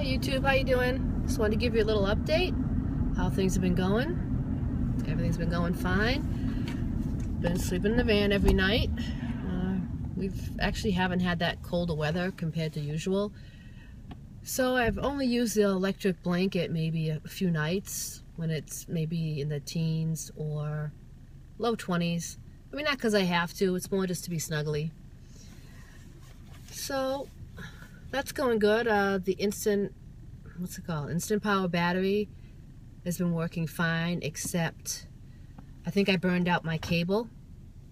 Hey YouTube, how you doing? Just wanted to give you a little update, how things have been going. Everything's been going fine. Been sleeping in the van every night. We've actually haven't had that colder weather compared to usual. So I've only used the electric blanket maybe a few nights when it's maybe in the teens or low 20s. I mean, not because I have to, it's more just to be snuggly. So that's going good. The instant power battery has been working fine, except I think I burned out my cable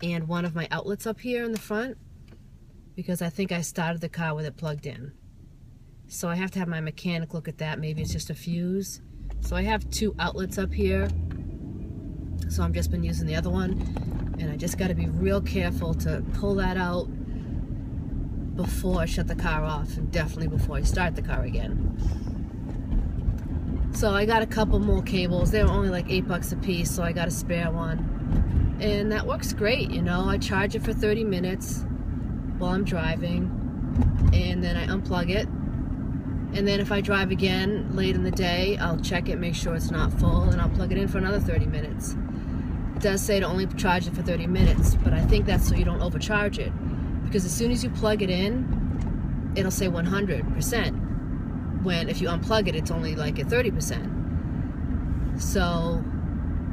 and one of my outlets up here in the front, because I think I started the car with it plugged in. So I have to have my mechanic look at that. Maybe it's just a fuse. So I have two outlets up here, so I've just been using the other one, and I just got to be real careful to pull that out before I shut the car off, and definitely before I start the car again. So I got a couple more cables. They were only like $8 a piece, so I got a spare one, and that works great. You know, I charge it for 30 minutes while I'm driving, and then I unplug it, and then if I drive again late in the day, I'll check it, make sure it's not full, and I'll plug it in for another 30 minutes. It does say to only charge it for 30 minutes, but I think that's so you don't overcharge it, because as soon as you plug it in, it'll say 100%, when if you unplug it, it's only like at 30%. So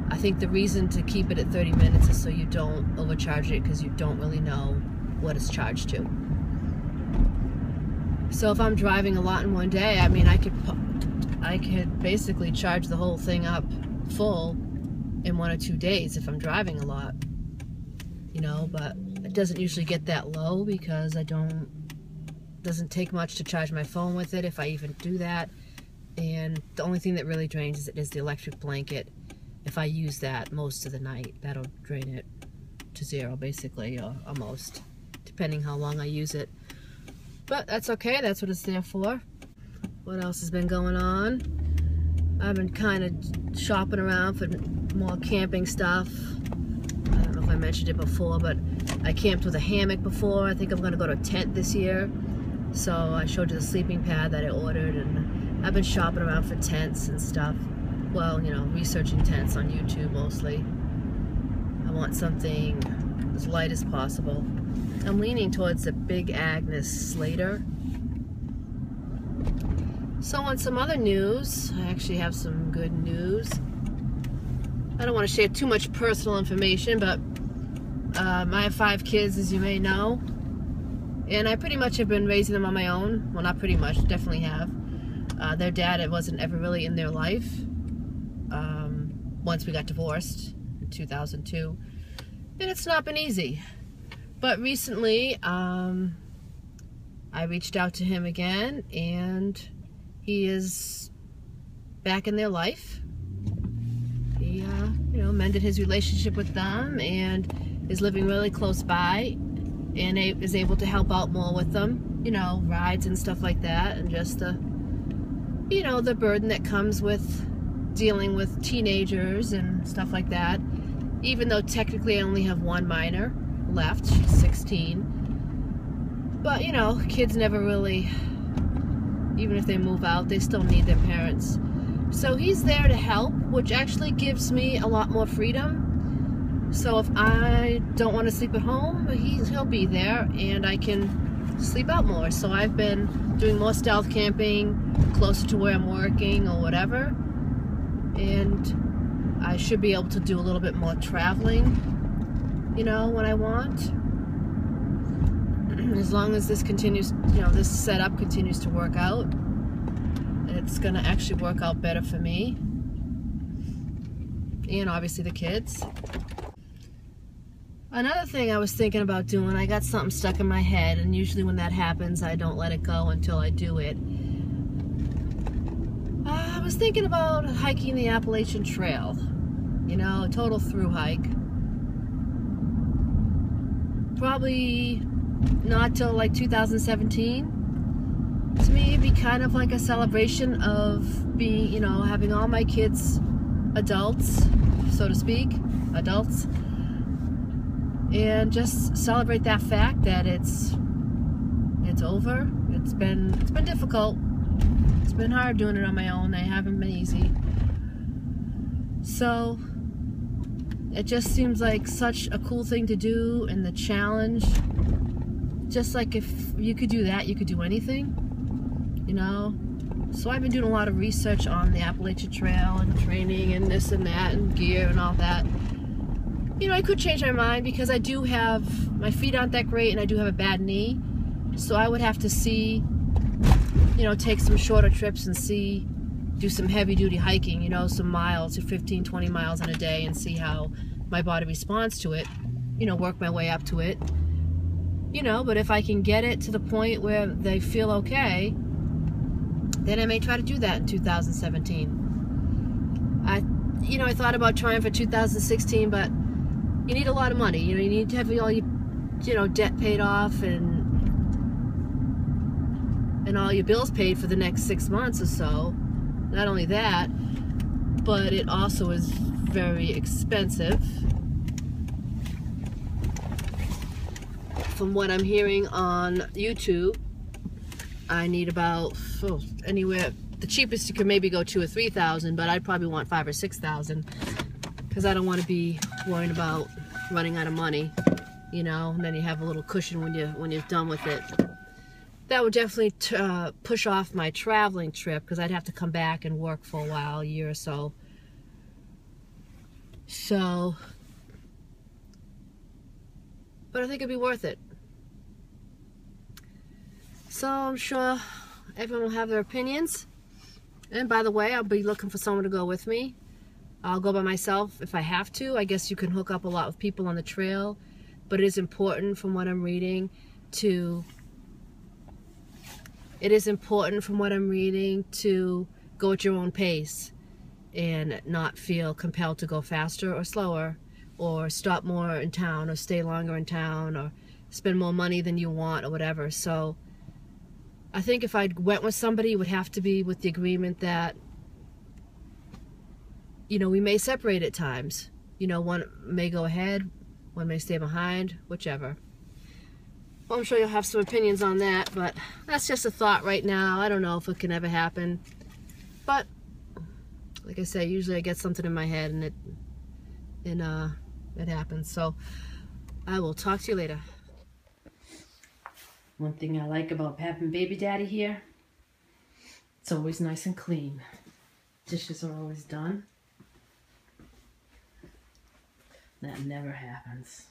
I think the reason to keep it at 30 minutes is so you don't overcharge it, because you don't really know what it's charged to. So if I'm driving a lot in one day, I mean, I could basically charge the whole thing up full in 1 or 2 days if I'm driving a lot, you know, but it doesn't usually get that low because it doesn't take much to charge my phone with it, if I even do that. And the only thing that really drains it is the electric blanket. If I use that most of the night, that'll drain it to zero basically, or almost, depending how long I use it. But that's okay, that's what it's there for. What else has been going on? I've been kind of shopping around for more camping stuff. I don't know if I mentioned it before, but I camped with a hammock before. I think I'm going to go to a tent this year. So I showed you the sleeping pad that I ordered, and I've been shopping around for tents and stuff. Well, you know, researching tents on YouTube mostly. I want something as light as possible. I'm leaning towards the Big Agnes Slater. So on some other news, I actually have some good news. I don't want to share too much personal information, but I have 5 kids, as you may know, and I pretty much have been raising them on my own. Well, not pretty much, definitely have. Their dad, it wasn't ever really in their life. Once we got divorced in 2002, and it's not been easy. But recently, I reached out to him again, and he is back in their life. He, you know, mended his relationship with them and is living really close by, and is able to help out more with them, you know, rides and stuff like that, and just the, you know, the burden that comes with dealing with teenagers and stuff like that. Even though technically I only have one minor left, she's 16, but you know, kids never really, even if they move out, they still need their parents. So he's there to help, which actually gives me a lot more freedom. So if I don't want to sleep at home, he'll be there, and I can sleep out more. So I've been doing more stealth camping closer to where I'm working or whatever, and I should be able to do a little bit more traveling, you know, when I want. As long as this continues, you know, this setup continues to work out, it's going to actually work out better for me and obviously the kids. Another thing I was thinking about doing, I got something stuck in my head, and usually when that happens, I don't let it go until I do it. I was thinking about hiking the Appalachian Trail, you know, a total through hike. Probably not till like 2017. To me, it'd be kind of like a celebration of being, you know, having all my kids adults, so to speak, adults, and just celebrate that fact that it's over. It's been difficult. been hard doing it on my own. They haven't been easy. So it just seems like such a cool thing to do, and the challenge, just like if you could do that, you could do anything, you know. So I've been doing a lot of research on the Appalachian Trail and training and this and that and gear and all that. You know, I could change my mind because I do have, my feet aren't that great and I do have a bad knee. So I would have to see, you know, take some shorter trips and see, do some heavy duty hiking, you know, some miles, 15, 20 miles in a day, and see how my body responds to it, you know, work my way up to it, you know. But if I can get it to the point where they feel okay, then I may try to do that in 2017. You know, I thought about trying for 2016, but you need a lot of money. You know, you need to have all your, you know, debt paid off and all your bills paid for the next 6 months or so. Not only that, but it also is very expensive. From what I'm hearing on YouTube, I need about anywhere, the cheapest you could maybe go 2,000 or 3,000, but I'd probably want 5,000 or 6,000 because I don't want to be worrying about running out of money, you know. And then you have a little cushion when you're done with it. That would definitely push off my traveling trip because I'd have to come back and work for a while, a year or so. So, but I think it'd be worth it. So I'm sure everyone will have their opinions. And by the way, I'll be looking for someone to go with me. I'll go by myself if I have to. I guess you can hook up a lot of people on the trail, but it is important from what I'm reading to go at your own pace and not feel compelled to go faster or slower, or stop more in town, or stay longer in town, or spend more money than you want, or whatever. So I think if I went with somebody, it would have to be with the agreement that, you know, we may separate at times. You know, one may go ahead, one may stay behind, whichever. Well, I'm sure you'll have some opinions on that, but that's just a thought right now. I don't know if it can ever happen. But, like I say, usually I get something in my head and it happens. So, I will talk to you later. One thing I like about having baby daddy here, it's always nice and clean. Dishes are always done. That never happens.